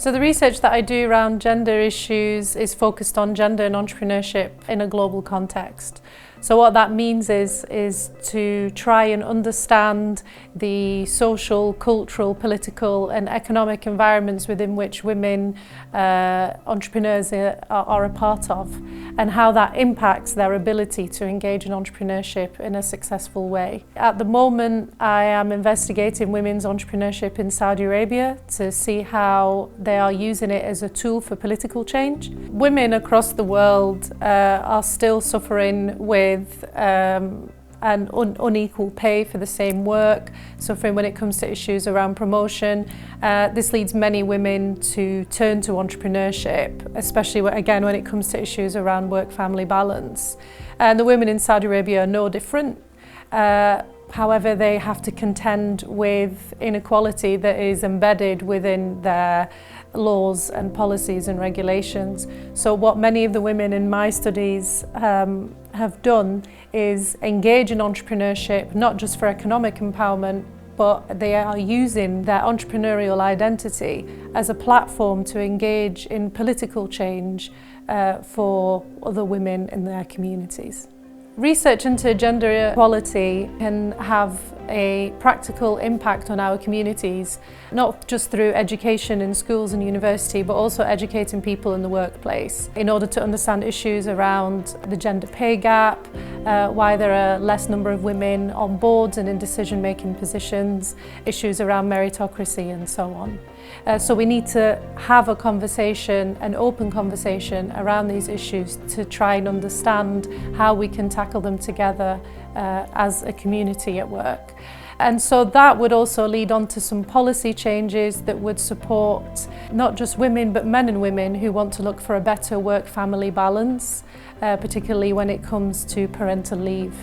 So the research that I do around gender issues is focused on gender and entrepreneurship in a global context. So what that means is to try and understand the social, cultural, political and economic environments within which women entrepreneurs are a part of, and how that impacts their ability to engage in entrepreneurship in a successful way. At the moment, I am investigating women's entrepreneurship in Saudi Arabia to see how they are using it as a tool for political change. Women across the world are still suffering with an unequal pay for the same work, suffering when it comes to issues around promotion. This leads many women to turn to entrepreneurship, especially again when it comes to issues around work-family balance. And the women in Saudi Arabia are no different. However, they have to contend with inequality that is embedded within their laws and policies and regulations. So what many of the women in my studies have done is engage in entrepreneurship, not just for economic empowerment, but they are using their entrepreneurial identity as a platform to engage in political change for other women in their communities. Research into gender equality can have a practical impact on our communities, not just through education in schools and university, but also educating people in the workplace in order to understand issues around the gender pay gap, why there are less number of women on boards and in decision-making positions, issues around meritocracy and so on. So we need to have a conversation, an open conversation around these issues to try and understand how we can tackle them together as a community at work. And so that would also lead on to some policy changes that would support not just women but men and women who want to look for a better work-family balance, particularly when it comes to parental leave.